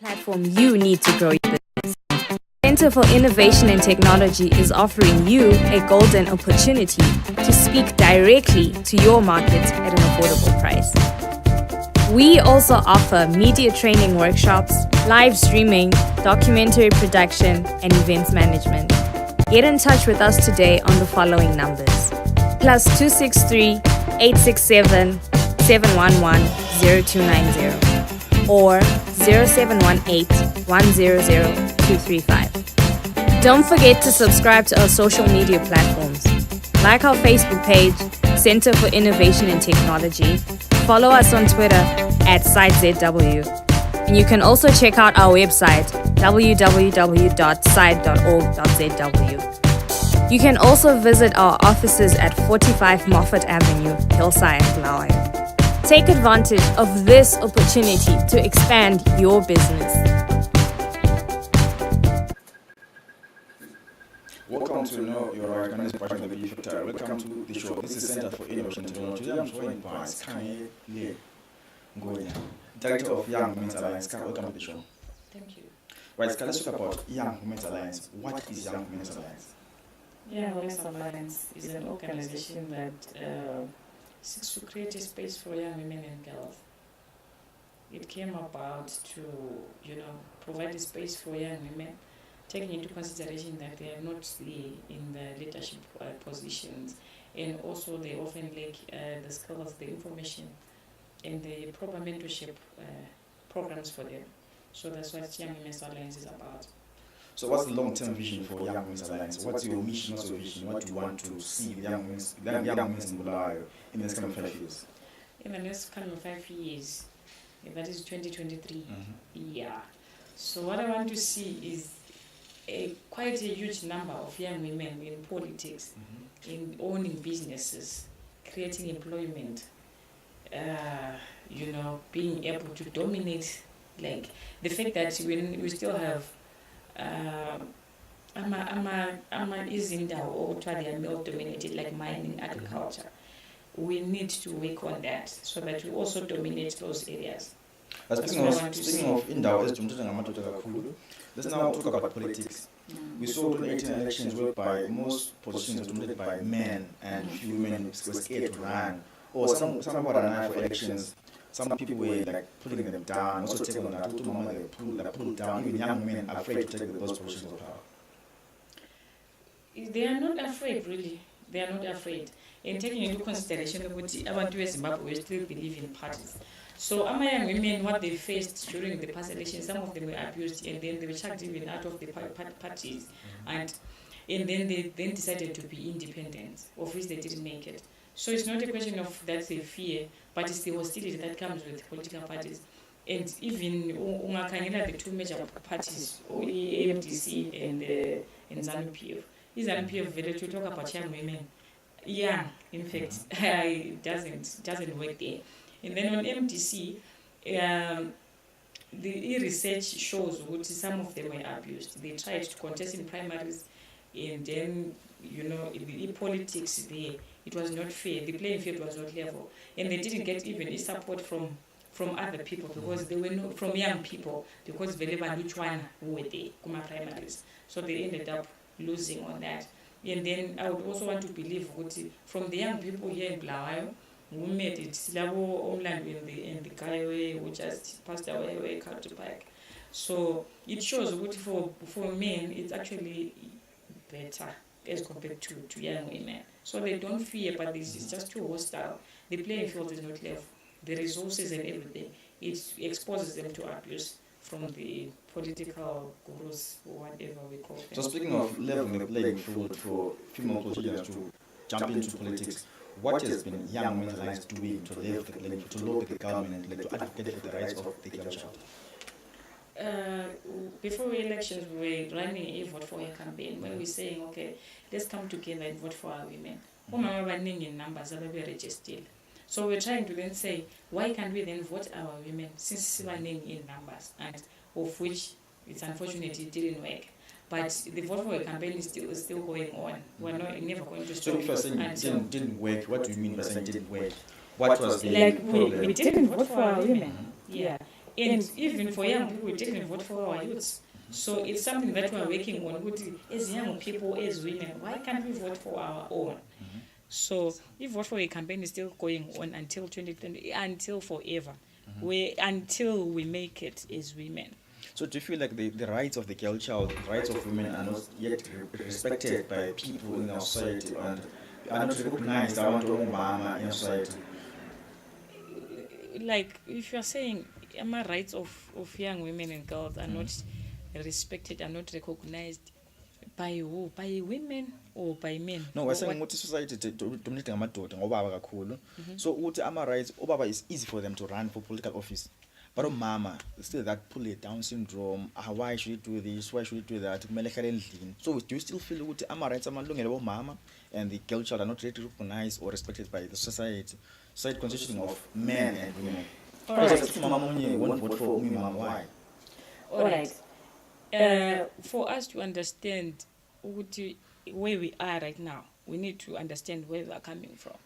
platform you need to grow your business. Center for Innovation and Technology is offering you a golden opportunity to speak directly to your market at an affordable price. We also offer media training workshops, live streaming, documentary production, and events management. Get in touch with us today on the following numbers: +263 867 711 0290 or 0718 100 235. Don't forget to subscribe to our social media platforms. Like our Facebook page, Center for Innovation and Technology. Follow us on Twitter @SiteZW. And you can also check out our website, www.site.org.zw. You can also visit our offices at 45 Moffat Avenue, Hillside, Bulawayo. Take advantage of this opportunity to expand your business. Welcome to Know Your Right. My name is Brighton, the Factor. Welcome to the show. This is Center for Innovation and Technology. I'm joined by Skha Ngwenya, Director of Young Women's Alliance. Skha, welcome to the show. Thank you. Right, Skha, let's talk about Young Women's Alliance. What is Young Women's Alliance? Young Women's Alliance is an organization that seeks to create a space for young women and girls. It came about to, provide a space for young women, taking into consideration that they are not in the leadership positions, and also they often lack the skills, the information, and the proper mentorship programs for them. So that's what Young Women's Alliance is about. So what's the long-term vision for Young Women's Alliance? What's your mission, what's your vision? What do you want to see the young women in Bulawayo in the next coming 5 years? In the next coming 5 years, that is 2023. Yeah. So what I want to see is quite a huge number of young women in politics, in owning businesses, creating employment, being able to dominate, like the fact that we still have is in the male dominated, like mining, agriculture. We need to work on that so that we also dominate those areas. Speaking of Indawo, let's now talk about politics. We saw 2018 elections whereby most positions were dominated by men and few women were scared to run. Or some were running for elections. Some people were like putting them down, also taking them down. They pulled down. Even young men are afraid to take those positions of power. They are not afraid, really. They are not afraid. And taking into consideration that abantu beZimbabwe still believe in parties. So young women, what they faced during the past elections, some of them were abused, and then they were chucked even out of the parties, and then they decided to be independent, of which they didn't make it. So it's not a question of that's a fear, but it's the hostility that comes with political parties. And even the two major parties, AMDC and ZANU-PF. ZANU-PF, very to talk about young women. Yeah, in fact, it doesn't work there. And then on MDC, the research shows that some of them were abused. They tried to contest in primaries, and then the politics there, it was not fair. The playing field was not level, and they didn't get even a support from other people because they were not from young people, because they were which one who were there, Kuma primaries. So they ended up losing on that. And then I would also want to believe from the young people here in Bulawayo, who made it, Silabo Homeland in the guy who just passed away, Culture Park. So it shows that for men, it's actually better as compared to young women. So they don't fear, but this is just too hostile. The playing field is not level. The resources and everything, it exposes them to abuse from the political gurus or whatever we call them. So speaking of leveling the playing field for female politicians to jump into politics, what has been Young Women's Alliance doing to level the playing field, to lobby the government, like to advocate for the rights of the girl child? Before elections, we were running a vote for a campaign where we're saying, okay, let's come together and vote for our women. In numbers, registered. So we're trying to then say, why can't we then vote our women since we're in numbers, and of which it's unfortunate it didn't work. But the vote for a campaign is still going on. We're never going to stop. So if you're saying it didn't work, what do you mean by saying it didn't work? What was the problem? We didn't vote for our women. Yeah. And even for young people, we definitely vote for our youths. So it's something that we're working on. As young people, as women, why can't we vote for our own? So if vote for a campaign is still going on until 2020, until forever, until we make it as women. So do you feel like the rights of the girl child, the rights of women are not yet respected by people in our society and are not recognized mama in our society? Like if you're saying rights of young women and girls are not respected, are not recognized, by who? By women or by men? No, we're saying ukuthi society dominating amadoda ngobaba kakhulu. So ukuthi rights obaba is easy for them to run for political office. But mama, still that pull it down syndrome. Why should you do this? Why should you do that? So do you still feel ukuthi rights amalungelo mama and the girl child are not really recognized or respected by the society? Society consisting of men and women. Because mama won't vote for mama. Why? All right. For us to understand where we are right now, we need to understand where we are coming from.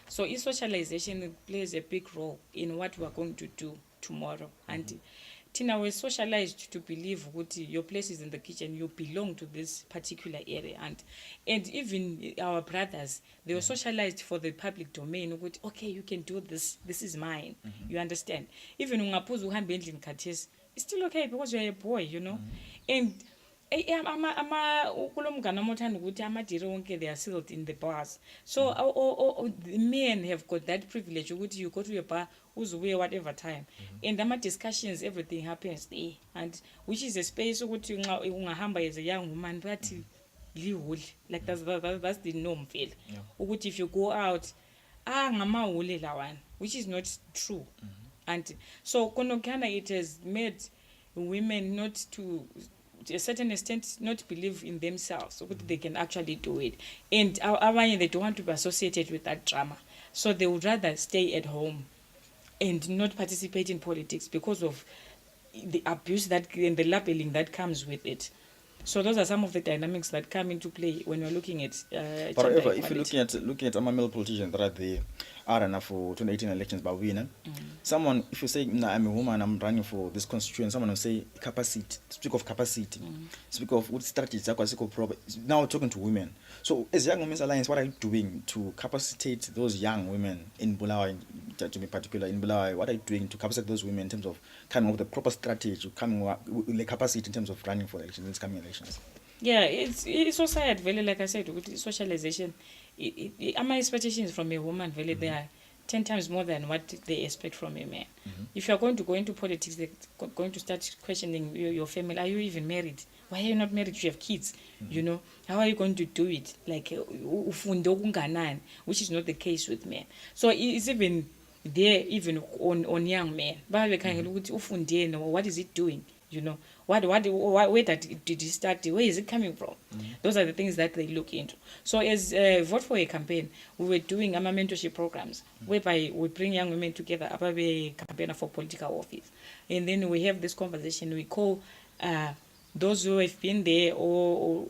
So socialization plays a big role in what we are going to do tomorrow. And Tina, we're socialized to believe your place is in the kitchen, you belong to this particular area. And even our brothers, they were socialized for the public domain. Okay, you can do this, this is mine. You understand? Even it's still okay because you're a boy, you know. And they are sealed in the bars. So the men have got that privilege. You go to a bar, whatever time. And discussions, everything happens there. And which is a space as a young woman, but like that's the norm feel. If you go out, which is not true. And so it has made women not to a certain extent not believe in themselves, so they can actually do it. And they don't want to be associated with that drama. So they would rather stay at home and not participate in politics because of the abuse and the labeling that comes with it. So those are some of the dynamics that come into play when we're looking at however, if you're looking at male politicians that are there for 2018 elections by winner, someone, if you say I'm a woman, I'm running for this constituency, someone will say capacity, speak of capacity, speak of what strategies are now talking to women. So as Young Women's Alliance, what are you doing to capacitate those young women in Bulawayo, to be particular in Bulawayo? What are you doing to capacitate those women in terms of coming up with the proper strategy, coming with the capacity in terms of running for elections, in this coming elections? Yeah, it's also sad, really, like I said, with socialization. My expectations from a woman, really, they are 10 times more than what they expect from a man. If you're going to go into politics, they're going to start questioning your family. Are you even married? Why are you not married? You have kids, you know. How are you going to do it? Like, which is not the case with men. So it's even there, even on young men. What is it doing? You know, where did it start? Where is it coming from? Those are the things that they look into. So as Vote for a Campaign, we were doing mentorship programs whereby we bring young women together about a campaigner for political office. And then we have this conversation. We call those who have been there or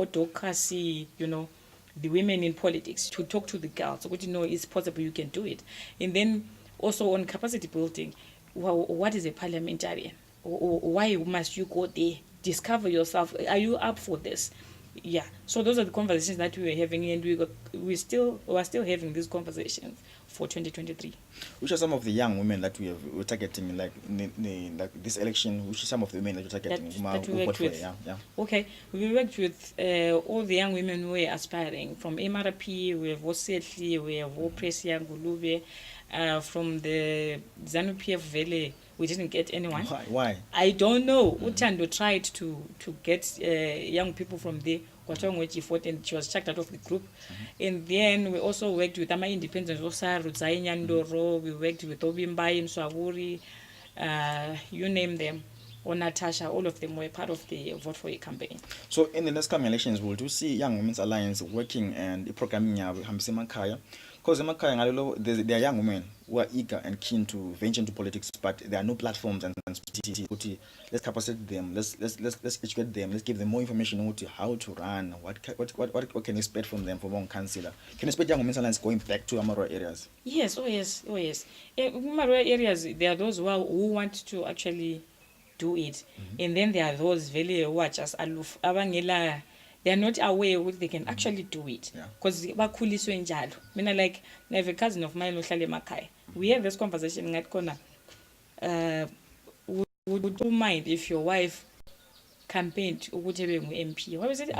advocacy, you know, the women in politics to talk to the girls. So it's possible, you can do it. And then also on capacity building, what is a parliamentarian? Why must you go there? Discover yourself. Are you up for this? Yeah. So those are the conversations that we were having, and we are still having these conversations for 2023. Which are some of the young women that we're targeting, like this election? Which are some of the women that you're targeting? That we worked with. Yeah. Okay, we worked with all the young women who were aspiring. From MRP, we have Osetli, we have Opresi Ngulube. From the ZANU-PF Valley, we didn't get anyone. Why? I don't know. Utando tried to get young people from there. And she was chucked out of the group. And then we also worked with Ama Independence Osa, Rutsai Nyandoro, we worked with Obimbai, Mswahuri, you name them, or Natasha, all of them were part of the Vote for a Campaign. So in the next coming elections, we'll see Young Women's Alliance working and programming Hamsima Kaya Because there are young women who are eager and keen to venture into politics, but there are no platforms and let's capacitate them, let's educate them, let's give them more information on how to run, what can you expect from them from one councillor. Can you expect young women's alliance going back to rural areas? Yes. In rural areas, there are those who want to actually do it, and then there are those very who are just aloof. They are not aware what they can actually do it because bakhuliswe njalo. Mina, like, I have a cousin of mine ohlala emakhaya. We have this conversation ngathi khona would you mind if your wife campaigned ukuthi ebe ngu-MP? Wabe said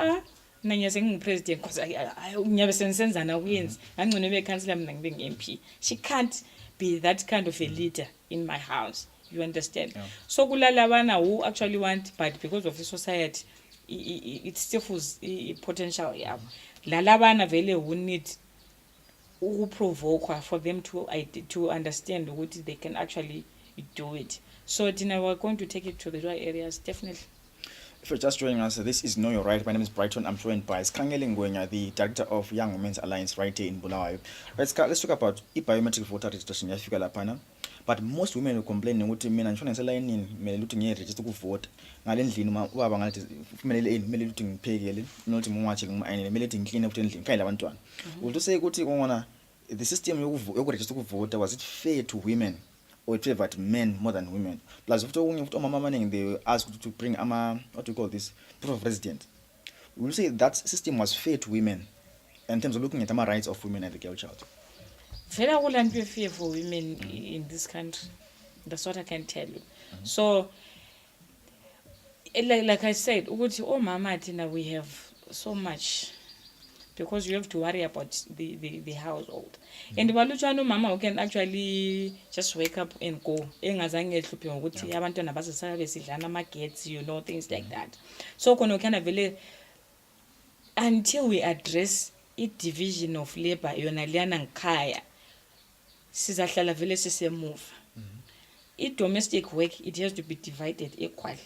mina ngiyaze ngingu-president because ngiyabe sensenzana kuyenza ngangcono ebe councillor mina ngibe ngu-MP. She can't be that kind of a leader in my house. You understand? So kulalabana who actually want, but because of the society it stifles potential yabo. Lalabana vele who need provoke for them to understand what they can actually do it. So we're going to take it to the right areas, definitely. If you're just joining us, this is Know Your Right. My name is Brighton. I'm joined by Skha Ngwenya, the director of Young Women's Alliance right here in Bulawayo. Right, Skha, let's talk about biometric voter registration. But most women will complain ukuthi mina ngishona ngiselayinini kumele ukuthi ngiyeregister ukuvota ngalendlini ubaba ngalathi kumele ukuthi ngiphekele nokuthi ngwatshe ngiyayinele kumele ukuthi ngiclean ukuthi endlini khaya labantwana. Would you say ukuthi ngona the system yokuregister ukuvota, was it fair to women or it favored men more than women? Plus futhi okunye futhi omama abaningi they asked to bring what do you call this, proof of resident. Would you say that system was fair to women in terms of looking at the rights of women and the girl child? Very well fear for women in this country. That's what I can tell you. So, like I said, mama, we have so much because you have to worry about the household. And Baluchano mama who can actually just wake up and go. Things like that. So until we address division of labor, yonaliana nkaya. Sizahlala vele sisemove. Domestic work, it has to be divided equally.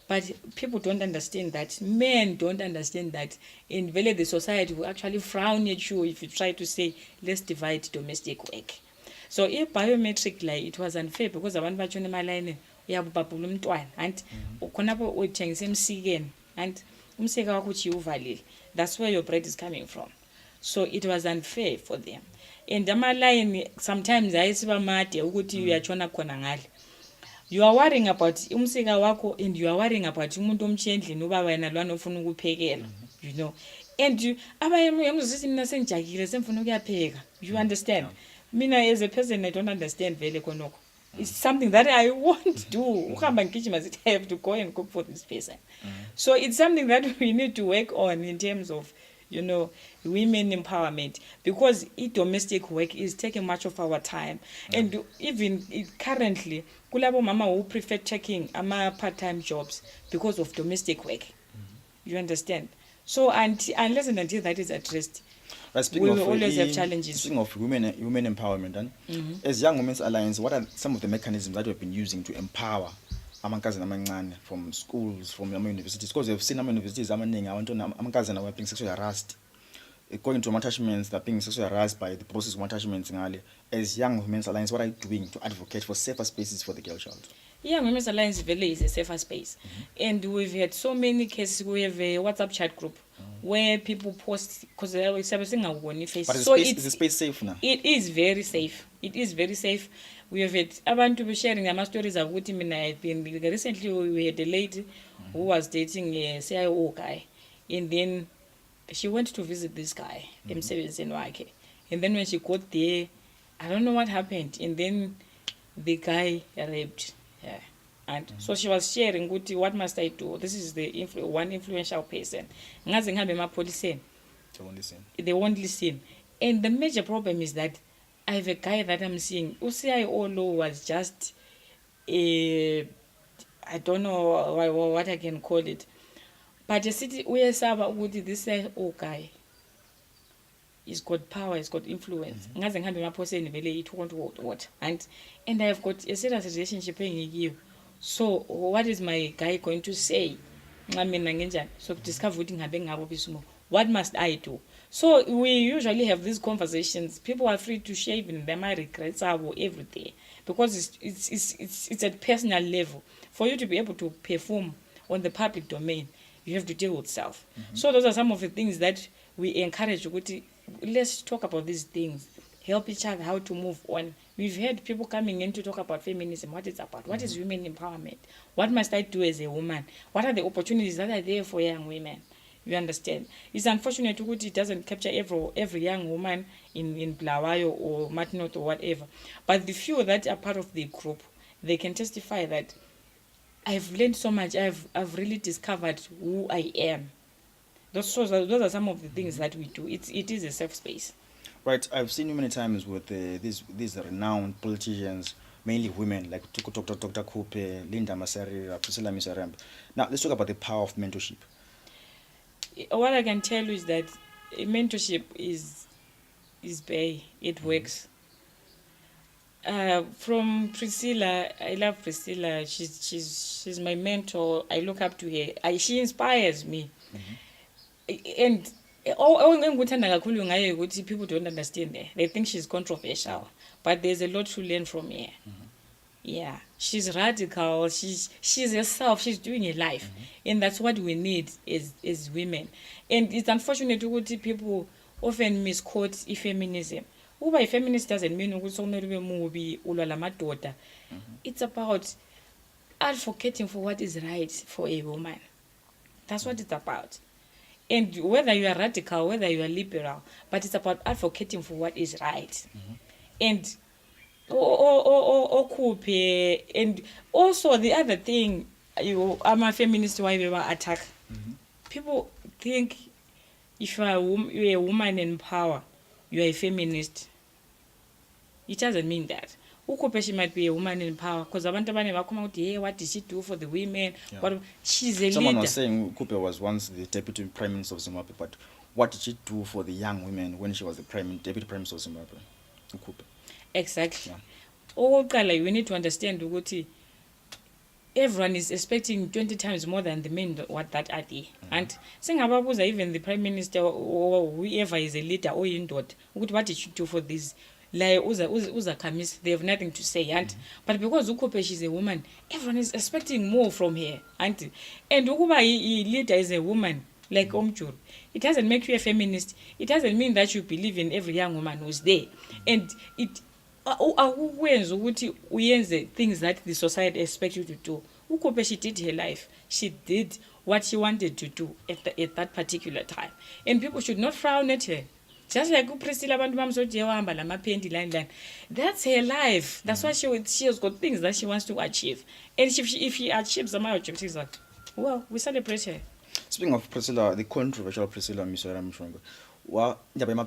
But people don't understand that. Men don't understand that. In vele the society will actually frown at you if you try to say, let's divide domestic work. So if biometric it was unfair because abantu bachone emalini uyabubhabhula umntwana and khonapho uthengisa emsikeni and umseka wakho uthi uvalile. That's where your bread is coming from. So it was unfair for them. And line sometimes ayisiba made ukuthi uyachona khona ngale. You are worrying about umsika wakho and you are worrying about umuntu omchendlini ubaba yena lwana ofuna ukuphekela, you know. And abayemuzisi mina sengijakile semfuna ukuyapheka. You understand? Mina as a person I don't understand vele konoko. It's something that I won't do. Uhamba ngigijima sithi I have to go and cook for this person. So it's something that we need to work on in terms of women empowerment, because domestic work is taking much of our time. And even currently, kulabo mama who prefer taking part-time jobs because of domestic work. You understand? So unless and until that is addressed, we will always have challenges. Speaking of women empowerment, as Young Women's Alliance, what are some of the mechanisms that we've been using to empower amankazana amancane from schools, from universities? Because we've seen universities amankazana were being sexually harassed, going to attachments that are being sexually harassed by the process of attachments. As Young Women's Alliance, what are you doing to advocate for safer spaces for the girl child? Young Women's Alliance Valley is a safer space, and we've had so many cases. We have a WhatsApp chat group where people post because they're always everything on face. But is the space safe now? It is very safe. It is very safe. We have had abantu be sharing their stories of what I've been recently. We had a lady who was dating a CIO guy, and then she went to visit this guy, M7 Wake. And then when she got there, I don't know what happened, and then the guy raped her. And so she was sharing, what must I do? This is the one influential person. They won't listen. And the major problem is that I have a guy that I'm seeing. UCIO law was just I don't know what I can call it. But the city where Saba this guy, he's got power, he's got influence. And I've got a serious relationship with you. So what is my guy going to say? So discover what must I do? So we usually have these conversations. People are free to share even their regrets or everything, because it's at personal level. For you to be able to perform on the public domain, you have to deal with self. So those are some of the things that we encourage. Let's talk about these things. Help each other how to move on. We've had people coming in to talk about feminism, what it's about, what is women empowerment, what must I do as a woman, what are the opportunities that are there for young women. You understand? It's unfortunate that it doesn't capture every young woman in Blawayo or Martinot or whatever. But the few that are part of the group, they can testify that I've learned so much. I've really discovered who I am. Those are some of the things that we do. It is a safe space. Right, I've seen you many times with these renowned politicians, mainly women, like Dr. Coupe, Linda Masari, Priscilla Misaramb. Now, let's talk about the power of mentorship. What I can tell you is that mentorship is bay. It works. From Priscilla, I love Priscilla. She's my mentor. I look up to her. She inspires me. And people don't understand her. They think she's controversial, but there's a lot to learn from her. Yeah, she's radical. She's herself. She's doing her life, and that's what we need as women. And it's unfortunate that people often misquote feminism. Uba a feminist doesn't mean it's about advocating for what is right for a woman. That's what it's about. And whether you are radical, whether you are liberal, but it's about advocating for what is right. And and also the other thing, I'm a feminist, why we were attacked. People think if you're a woman in power, you're a feminist. It doesn't mean that. She might be a woman in power because what did she do for the women? Yeah. What, she's a Someone leader. was saying Coupe was once the deputy prime minister of Zimbabwe, but what did she do for the young women when she was the deputy prime minister of Zimbabwe? Coupe. Exactly. Yeah. We need to understand that everyone is expecting 20 times more than the men what that are there. And saying about even the prime minister or whoever is a leader or in dot, what did she do for this? Like Uza Kamis, they have nothing to say. But because Ukope, she's a woman, everyone is expecting more from her. And Ukuba leader is a woman, like Omchur. It doesn't make you a feminist. It doesn't mean that you believe in every young woman who's there. And it things that the society expects you to do. Ukope, she did her life. She did what she wanted to do at that particular time. And people should not frown at her. Just like Priscilla line. That's her life. That's why she has got things that she wants to achieve. And if she achieves some objectives, like, well, we celebrate her. Speaking of Priscilla, the controversial Priscilla Misora Mshongo,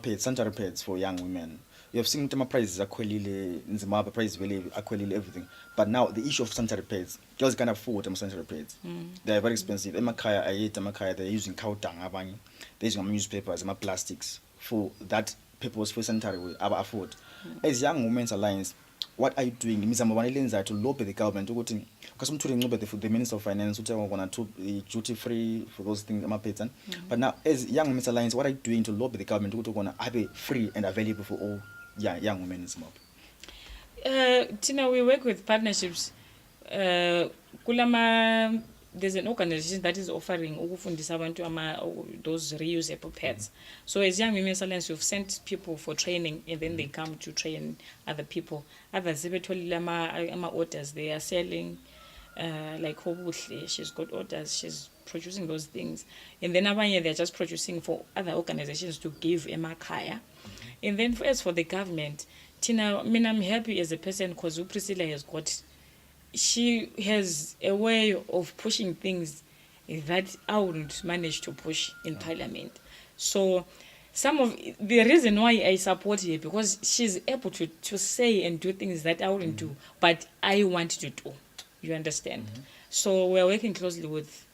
pads, sanitary pads for young women. You have seen the prices akwelile in Zimbabwe, prices really akwelile everything. But now the issue of sanitary pads, girls can't afford them sanitary pads. They're very expensive. They're using cow dung, they're using newspapers, plastics. For that purpose, for sanitary way, afford. As Young Women's Alliance, what are you doing? To lobby the government to go to because I'm telling the Minister of Finance who want to duty free for those things. But now, as Young Women's Alliance, what are you doing to lobby the government to go to have it free and available for all young women in Zimbabwe? Tina, we work with partnerships. There's an organization that is offering those reusable pads. So as Young Women's Alliance, we've sent people for training and then they come to train other people. Others, orders, they are selling, like Hobuhle, she's got orders, she's producing those things. And then they're just producing for other organizations to give Emakaya. And then as for the government, Tina, I'm happy as a person because Priscilla has got. She has a way of pushing things that I wouldn't manage to push in Parliament. So some of the reason why I support her because she's able to say and do things that I wouldn't do, but I want to do. You understand? So we're working closely with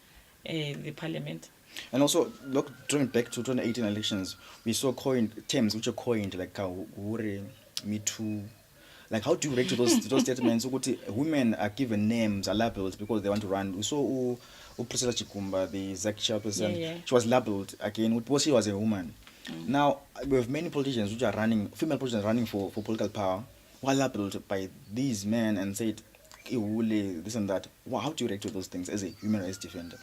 the Parliament. And also, look, going back to 2018 elections, we saw terms which are coined like Me Too. Like, how do you relate to those statements? Women are given names, are labeled because they want to run. We saw Priscilla Chikumba, the exec chairperson. She was labeled again because she was a woman. Now, we have many politicians which are running, female politicians running for political power, who are labeled by these men and said, "Iwule, this and that." Well, how do you react to those things as a human rights defender?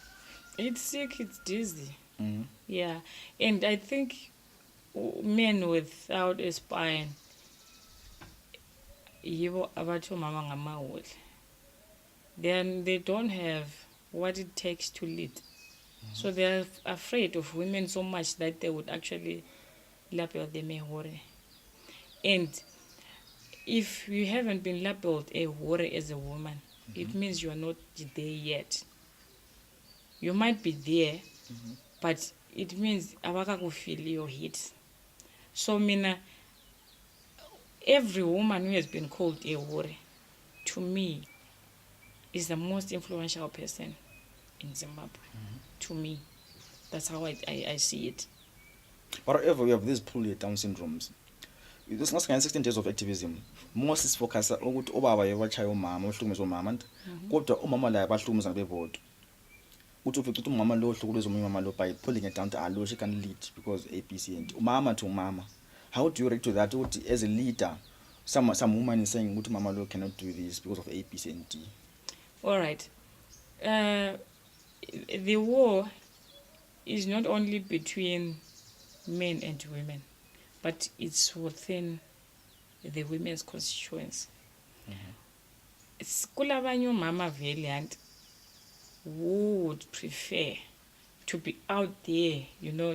It's sick, it's dizzy. Mm-hmm. Yeah, and I think men without a spine, yibo abathi omama ngamawele. Then they don't have what it takes to lead. So they're afraid of women so much that they would actually label them a whore. And if you haven't been labeled a whore as a woman, it means you are not there yet. You might be there, but it means feel your hit. So mina, every woman who has been called a whore, to me, is the most influential person in Zimbabwe. To me, that's how I see it. However, we have these poorly Down syndromes. This last 16 days of activism, most is focused on ukuthi obaba yabachaya umama, ohlukumeza umama, kodwa umama la yabahlukumeza bebodwa. Uthi ufica umama lo ohlukumeza umama lo by pulling it down to alo she can lead because ABC and umama to umama. How do you react to that? Ukuthi as a leader, some woman is saying ukuthi mama lo cannot do this because of ABC and D. All right. The war is not only between men and women, but it's within the women's constituency. It's kulabanye omama valiant who would prefer to be out there,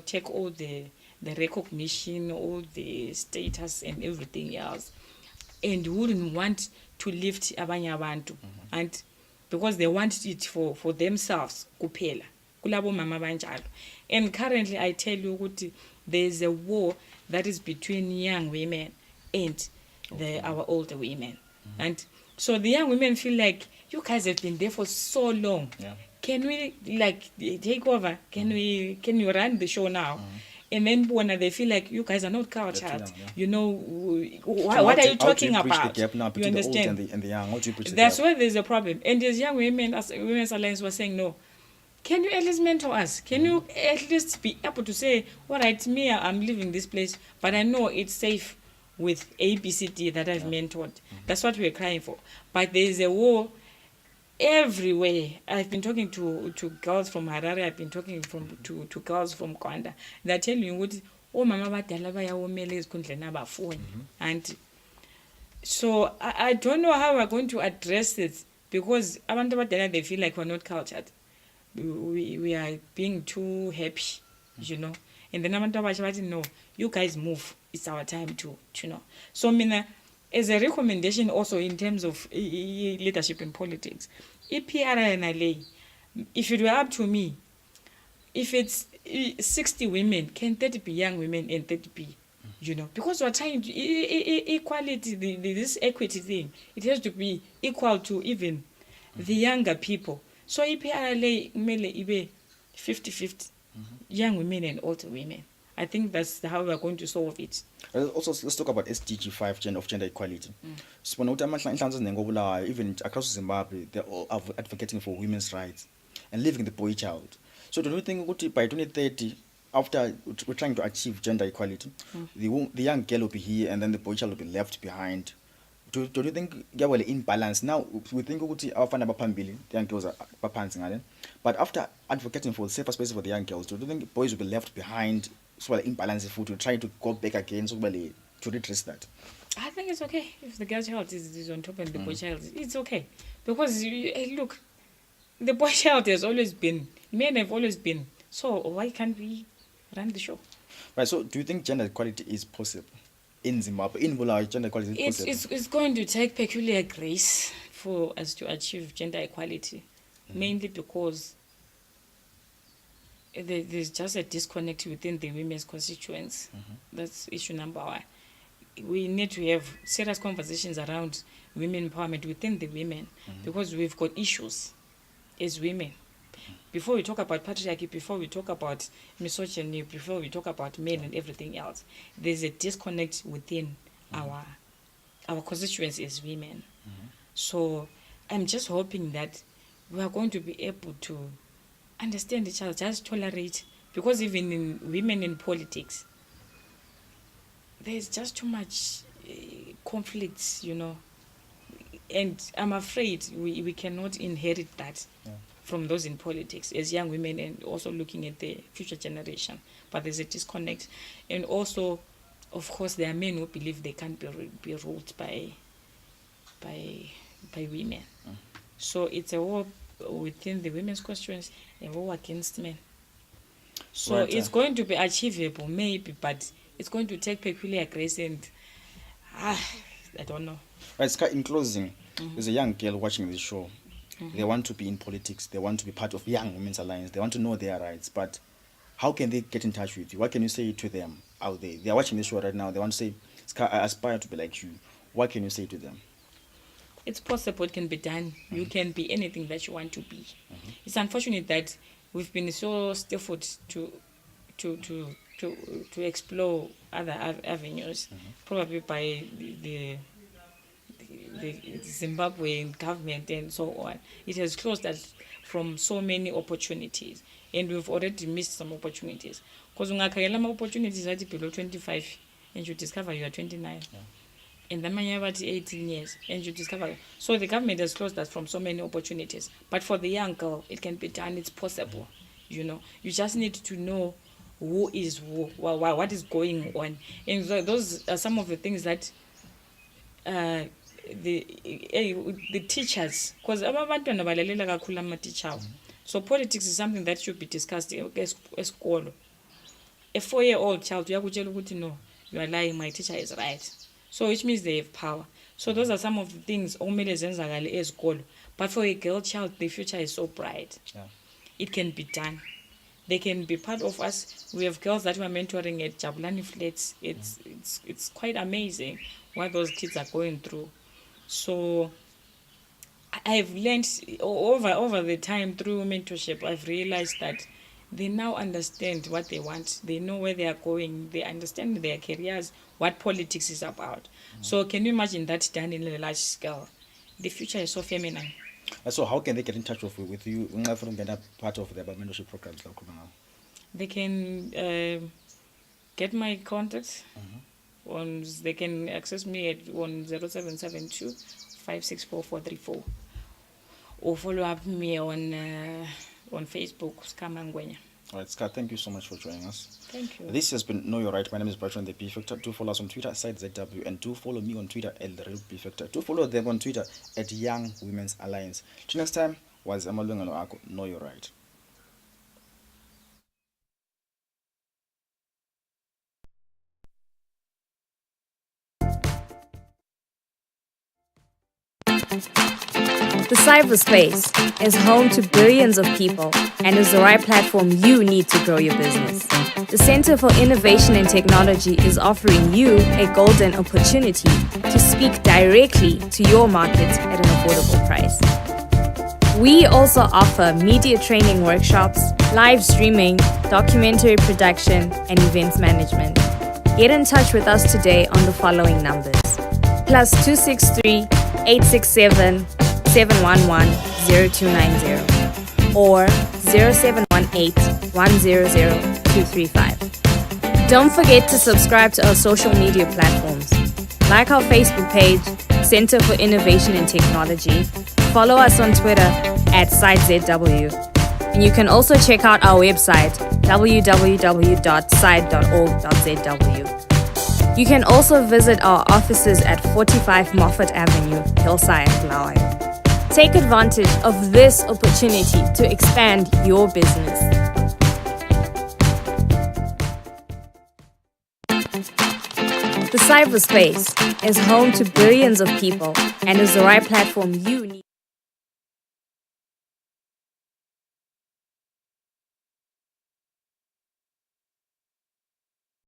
take all the recognition, all the status and everything else, and wouldn't want to lift abanye abantu, and because they want it for themselves kuphela kulabo mama banjalo. And currently I tell you ukuthi there is a war that is between young women and our older women. And so the young women feel like, you guys have been there for so long. Can we take over? Can you run the show now? And then when they feel like you guys are not cultured, what are you talking about? The gap now between you understand? The old and the young. How do you bridge That's the where there's a problem. And as young women, as Women's Alliance was saying, no, can you at least mentor us? Can you at least be able to say, all right, me, I'm leaving this place, but I know it's safe with ABCD that I've mentored. That's what we're crying for. But there is a war everywhere. I've been talking to girls from Harare, I've been talking to girls from Kwanda. They're telling you what mama badala bayawomela ezikhundleni abafuni. And so I don't know how we're going to address it, because abantu abadala, they feel like we're not cultured. We are being too happy, And then abantu abasha bathi, no, you guys move. It's our time to. So mina, as a recommendation also in terms of leadership in politics, EPRNLA, if it were up to me, if it's 60 women, can 30 be young women and 30 be, because we're trying to, equality, this equity thing, it has to be equal to even the younger people. So EPRLA mele ibe 50-50, young women and older women. I think that's how we're going to solve it. Also, let's talk about SDG 5 of gender equality. So even across Zimbabwe, they're all advocating for women's rights and leaving the boy child. So do you think by 2030, after we're trying to achieve gender equality, the young girl will be here and then the boy child will be left behind? Do you think there will imbalance? Now we think our the young girls are papancing, but after advocating for safer spaces for the young girls, do you think boys will be left behind? So imbalance if we try to go back again, so to redress that. I think it's okay if the girl child is on top and the boy child, it's okay, because look, the boy child has always been, men have always been. So why can't we run the show? Right. So do you think gender equality is possible in Zimbabwe? In Bulawayo, gender equality is possible. It's going to take peculiar grace for us to achieve gender equality, mainly because there's just a disconnect within the women's constituents. That's issue number one. We need to have serious conversations around women empowerment within the women, because we've got issues as women. Before we talk about patriarchy, before we talk about misogyny, before we talk about men and everything else, there's a disconnect within our constituents as women. So I'm just hoping that we are going to be able to understand each other, just tolerate, because even in women in politics, there's just too much conflicts, and I'm afraid we cannot inherit that from those in politics as young women, and also looking at the future generation. But there's a disconnect. And also, of course, there are men who believe they can't be ruled by women. So it's a war within the women's constituency, a war against men. So it's going to be achievable, maybe, but it's going to take peculiar grace, and I don't know. Right, Skha, in closing, there's a young girl watching this show. They want to be in politics. They want to be part of Young Women's Alliance. They want to know their rights. But how can they get in touch with you? What can you say to them out there? They are watching this show right now. They want to say, Skha, I aspire to be like you. What can you say to them? It's possible. It can be done. You can be anything that you want to be. It's unfortunate that we've been so stifled to explore other avenues, probably by the Zimbabwean government and so on. It has closed us from so many opportunities, and we've already missed some opportunities. Because ungakayela opportunities at below 25, and you discover you are 29. And then you have 18 years, and you discover. So the government has closed us from so many opportunities. But for the young girl, it can be done. It's possible. You just need to know who is who, what is going on. And those are some of the things that the teachers, because so politics is something that should be discussed as school. A 4-year-old child, no, you are lying, my teacher is right. So which means they have power. So those are some of the things. But for a girl child, the future is so bright. It can be done. They can be part of us. We have girls that we are mentoring at Jabulani Flats. It's quite amazing what those kids are going through. So I've learned over the time through mentorship, I've realized that they now understand what they want. They know where they are going. They understand their careers, what politics is about. So can you imagine that done in a large scale? The future is so feminine. So how can they get in touch with you? Part of the mentorship programs. They can get my contacts. They can access me on 0772 564 434, or follow up me on Facebook, Skha Ngwenya. All right, Skha, thank you so much for joining us. Thank you. This has been Know Your Right. My name is Brighton, the B Factor. Do follow us on Twitter, @ZW, and do follow me on Twitter, @The Factor. Do follow them on Twitter, @Young Women's Alliance. Till next time, was Amalungelo Ako. Know Your Right. The cyberspace is home to billions of people and is the right platform you need to grow your business. The Center for Innovation and Technology is offering you a golden opportunity to speak directly to your market at an affordable price. We also offer media training workshops, live streaming, documentary production, and events management. Get in touch with us today on the following numbers: +263 867 711 0290 or 0718 100 235. Don't forget to subscribe to our social media platforms. Like our Facebook page, Center for Innovation and Technology. Follow us on Twitter @SiteZW. And you can also check out our website www.site.org.zw. You can also visit our offices at 45 Moffat Avenue, Hillside, Blaui. Take advantage of this opportunity to expand your business. The cyberspace is home to billions of people and is the right platform you need.